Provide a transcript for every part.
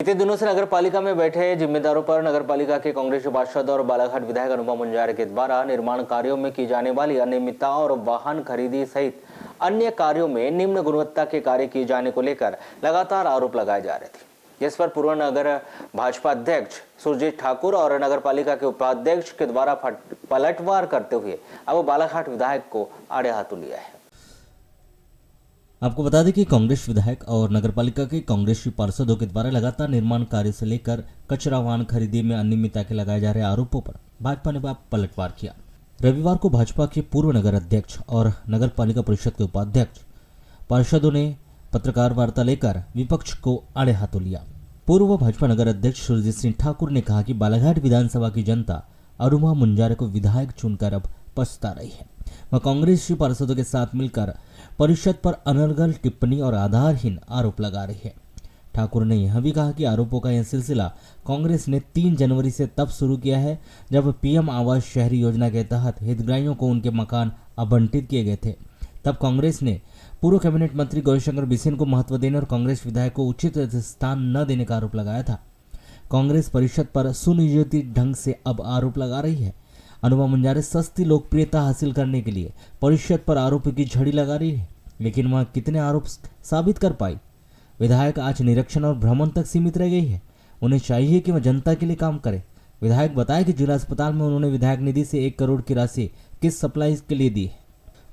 बीते दिनों से नगर पालिका में बैठे जिम्मेदारों पर नगर पालिका के कांग्रेस पार्षद और बालाघाट विधायक अनुपम मुंजारे के द्वारा निर्माण कार्यों में की जाने वाली अनियमितताओं और वाहन खरीदी सहित अन्य कार्यों में निम्न गुणवत्ता के कार्य किए जाने को लेकर लगातार आरोप लगाए जा रहे थे, जिस पर पूर्व नगर भाजपा अध्यक्ष सुरजीत ठाकुर और नगर पालिका के उपाध्यक्ष के द्वारा पलटवार करते हुए अब बालाघाट विधायक को आड़े हाथों लिया है। आपको बता दें कि कांग्रेस विधायक और नगरपालिका के कांग्रेसी पार्षदों के द्वारा लगातार निर्माण कार्य से लेकर कचरा वाहन खरीदी में अनियमितता के लगाए जा रहे आरोपों पर भाजपा ने पलटवार किया। रविवार को भाजपा के पूर्व नगर अध्यक्ष और नगरपालिका परिषद के उपाध्यक्ष पार्षदों ने पत्रकार वार्ता लेकर विपक्ष को आड़े हाथों लिया। पूर्व भाजपा नगर अध्यक्ष सुरजीत सिंह ठाकुर ने कहा कि बालाघाट विधानसभा की जनता अनुपम मुंजारे को विधायक चुनकर अब पछता रही है। वह कांग्रेसी पार्षदों के साथ मिलकर परिषद पर अनर्गल टिप्पणी और आधारहीन आरोप लगा रही है। ठाकुर ने यह भी कहा कि आरोपों का यह सिलसिला कांग्रेस ने 3 जनवरी से तब शुरू किया है जब पीएम आवास शहरी योजना के तहत हितग्राहियों को उनके मकान आवंटित किए गए थे। तब कांग्रेस ने पूर्व कैबिनेट मंत्री गौरीशंकर बिसेन को महत्व देने और कांग्रेस विधायक को उचित स्थान न देने का आरोप लगाया था। कांग्रेस परिषद पर सुनियोजित ढंग से अब आरोप लगा रही है। अनुपम मुंजारे सस्ती लोकप्रियता हासिल करने के लिए परिषद पर आरोपों की झड़ी लगा रही है, लेकिन वह कितने आरोप साबित कर पाई। विधायक आज निरीक्षण और भ्रमण तक सीमित रह गई है। उन्हें चाहिए कि वह जनता के लिए काम करे। विधायक बताए कि जिला अस्पताल में उन्होंने विधायक निधि से 1 करोड़ की राशि किस सप्लाई के लिए दी है।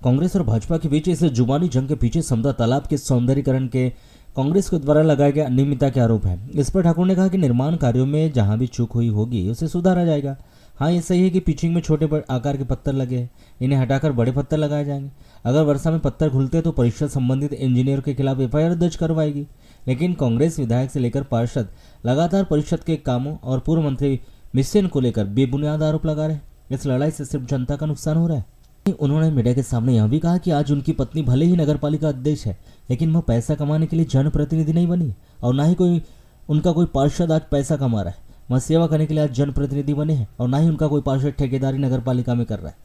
कांग्रेस और भाजपा के बीच इस जुबानी जंग के पीछे समदा तालाब के सौंदर्यीकरण के कांग्रेस के द्वारा लगाए गए अनियमितता के आरोप है। इस पर ठाकुर ने कहा कि निर्माण कार्यों में जहां भी चूक हुई होगी उसे सुधारा जाएगा। हाँ, ये सही है कि पिचिंग में छोटे आकार के पत्थर लगे हैं, इन्हें हटाकर बड़े पत्थर लगाए जाएंगे। अगर वर्षा में पत्थर खुलते तो परिषद संबंधित इंजीनियर के खिलाफ एफआईआर दर्ज करवाएगी। लेकिन कांग्रेस विधायक से लेकर पार्षद लगातार परिषद के कामों और पूर्व मंत्री मिशन को लेकर बेबुनियाद आरोप लगा रहे हैं। इस लड़ाई से सिर्फ जनता का नुकसान हो रहा है। उन्होंने मीडिया के सामने यह भी कहा कि आज उनकी पत्नी भले ही नगर पालिका अध्यक्ष है, लेकिन वह पैसा कमाने के लिए जनप्रतिनिधि नहीं बनी और ना ही उनका कोई पार्षद आज पैसा कमा रहा है। वह सेवा करने के लिए आज जनप्रतिनिधि बने हैं और ना ही उनका कोई पार्षद ठेकेदारी नगर पालिका में कर रहा है।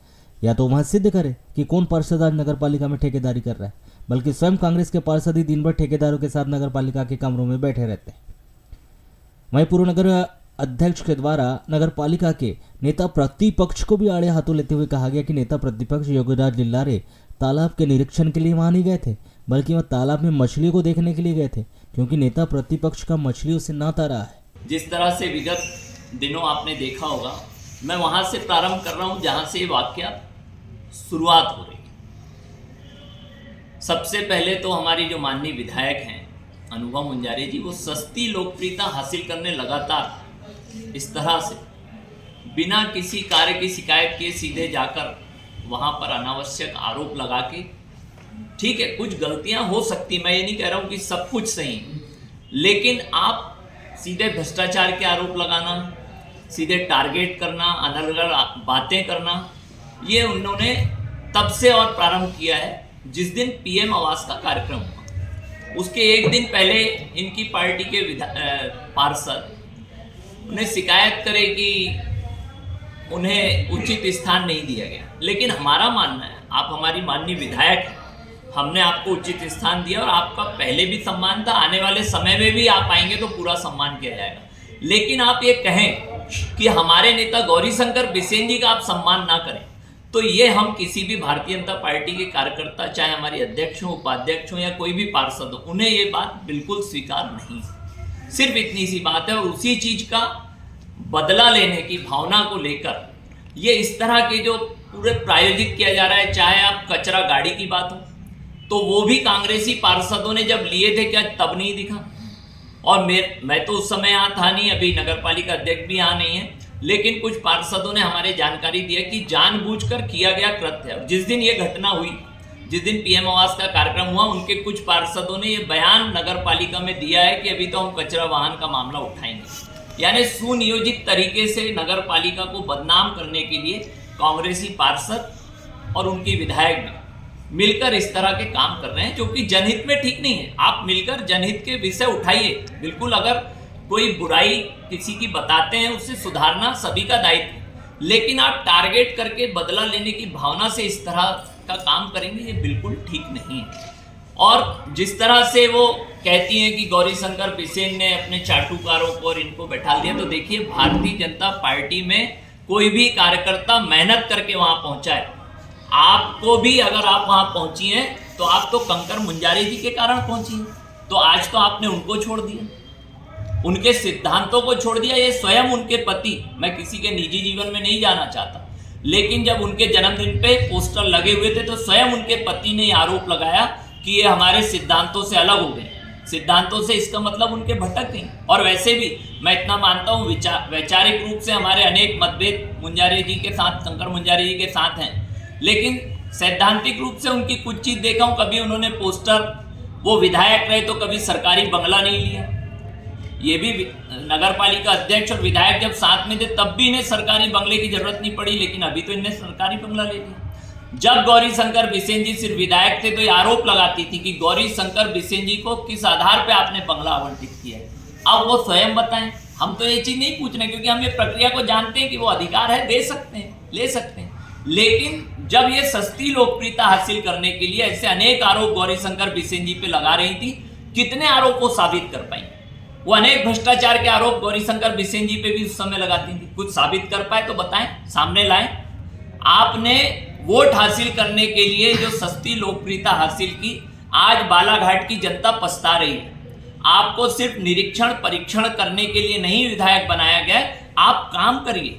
या तो वह सिद्ध करे कि कौन पार्षद आज नगर पालिका में ठेकेदारी कर रहा है, बल्कि स्वयं कांग्रेस के पार्षद ही दिन भर ठेकेदारों के साथ नगर पालिका के कमरों में बैठे रहते हैं। वहीं पूर्व नगर अध्यक्ष के द्वारा नगर पालिका के नेता प्रतिपक्ष को भी आड़े हाथों लेते हुए कहा गया कि नेता प्रतिपक्ष योगीराज लिल्लारे तालाब के निरीक्षण के लिए वहां नहीं गए थे, बल्कि वह तालाब में मछलियों को देखने के लिए गए थे, क्योंकि नेता प्रतिपक्ष का मछलियों से नाता रहा है। जिस तरह से विगत दिनों आपने देखा होगा, मैं वहां से प्रारंभ कर रहा हूं जहां से वाकया शुरुआत हो रही है। सबसे पहले तो हमारी जो माननीय विधायक हैं अनुपम मुंजारे जी, वो सस्ती लोकप्रियता हासिल करने लगातार इस तरह से बिना किसी कार्य की शिकायत के सीधे जाकर वहां पर अनावश्यक आरोप लगा के, ठीक है कुछ गलतियां हो सकती, मैं ये नहीं कह रहा हूं कि सब कुछ सही, लेकिन आप सीधे भ्रष्टाचार के आरोप लगाना, सीधे टारगेट करना, अनर्गल बातें करना, ये उन्होंने तब से और प्रारंभ किया है जिस दिन पीएम आवास का कार्यक्रम हुआ। उसके 1 दिन पहले इनकी पार्टी के पार्षद उन्हें शिकायत करे कि उन्हें उचित स्थान नहीं दिया गया, लेकिन हमारा मानना है, आप हमारी माननीय विधायक हैं, हमने आपको उचित स्थान दिया और आपका पहले भी सम्मान था, आने वाले समय में भी आप आएंगे तो पूरा सम्मान किया जाएगा। लेकिन आप ये कहें कि हमारे नेता गौरीशंकर बिसेन जी का आप सम्मान ना करें, तो ये हम किसी भी भारतीय जनता पार्टी के कार्यकर्ता, चाहे हमारे अध्यक्ष हो, उपाध्यक्ष हो या कोई भी पार्षद हो, उन्हें ये बात बिल्कुल स्वीकार नहीं। सिर्फ इतनी सी बात है और उसी चीज का बदला लेने की भावना को लेकर ये इस तरह के जो पूरे प्रायोजित किया जा रहा है, चाहे आप कचरा गाड़ी की बात हो तो वो भी कांग्रेसी पार्षदों ने जब लिए थे क्या तब नहीं दिखा, और मैं तो उस समय यहाँ था नहीं, अभी नगर पालिका अध्यक्ष भी यहाँ नहीं है, लेकिन कुछ पार्षदों ने हमारे जानकारी दिया कि जानबूझकर किया गया कृत्य है। जिस दिन ये घटना हुई, जिस दिन पीएम आवास का कार्यक्रम हुआ, उनके कुछ पार्षदों ने ये बयान नगर पालिका में दिया है कि अभी तो हम कचरा वाहन का मामला उठाएंगे। यानी सुनियोजित तरीके से नगर पालिका को बदनाम करने के लिए कांग्रेसी पार्षद और उनकी विधायक भी मिलकर इस तरह के काम कर रहे हैं, जो कि जनहित में ठीक नहीं है। आप मिलकर जनहित के विषय उठाइए, बिल्कुल अगर कोई बुराई किसी की बताते हैं उससे सुधारना सभी का दायित्व है, लेकिन आप टारगेट करके बदला लेने की भावना से इस तरह का काम करेंगे, ये बिल्कुल ठीक नहीं है। और जिस तरह से वो कहती हैं कि गौरीशंकर बिसेन ने अपने चाटुकारों को और इनको बैठा दिया, तो देखिए भारतीय जनता पार्टी में कोई भी कार्यकर्ता मेहनत करके वहां पहुंचा है। आपको भी अगर आप वहां पहुंची हैं तो आप तो कंकर मुंजारी जी के कारण पहुंची हैं, तो आज तो आपने उनको छोड़ दिया, उनके सिद्धांतों को छोड़ दिया। ये स्वयं उनके पति, मैं किसी के निजी जीवन में नहीं जाना चाहता, लेकिन जब उनके जन्मदिन पे पोस्टर लगे हुए थे तो स्वयं उनके पति ने आरोप लगाया कि ये हमारे सिद्धांतों से अलग हो गए। सिद्धांतों से इसका मतलब उनके भटक गए। और वैसे भी मैं इतना मानता हूँ वैचारिक रूप से हमारे अनेक मतभेद मुंजारी जी के साथ, शंकर मुंजारी जी के साथ हैं, लेकिन सैद्धांतिक रूप से उनकी कुछ चीज देखा हूँ। कभी उन्होंने पोस्टर, वो विधायक रहे तो कभी सरकारी बंगला नहीं लिया। ये भी नगर पालिका अध्यक्ष और विधायक जब साथ में थे तब भी इन्हें सरकारी बंगले की जरूरत नहीं पड़ी, लेकिन अभी तो इन्हें सरकारी बंगला ले लिया। जब गौरीशंकर बिसेन जी सिर्फ विधायक थे तो ये आरोप लगाती थी कि गौरीशंकर बिसेन जी को किस आधार पे आपने बंगला आवंटित किया है। अब वो स्वयं बताएं, हम तो ये चीज नहीं पूछ रहे, क्योंकि हम ये प्रक्रिया को जानते हैं कि वो अधिकार है, दे सकते हैं, ले सकते हैं। लेकिन जब ये सस्ती लोकप्रियता हासिल करने के लिए ऐसे अनेक आरोप गौरीशंकर बिसेन जी पे लगा रही थी, कितने आरोप वो साबित कर पाई? वो अनेक भ्रष्टाचार के आरोप गौरीशंकर बिसेन जी पे भी उस समय लगाती थी, कुछ साबित कर पाए तो बताएं, सामने लाएं। आपने वोट हासिल करने के लिए जो सस्ती लोकप्रियता हासिल की, आज बालाघाट की जनता पछता रही है। आपको सिर्फ निरीक्षण परीक्षण करने के लिए नहीं विधायक बनाया गया, आप काम करिए।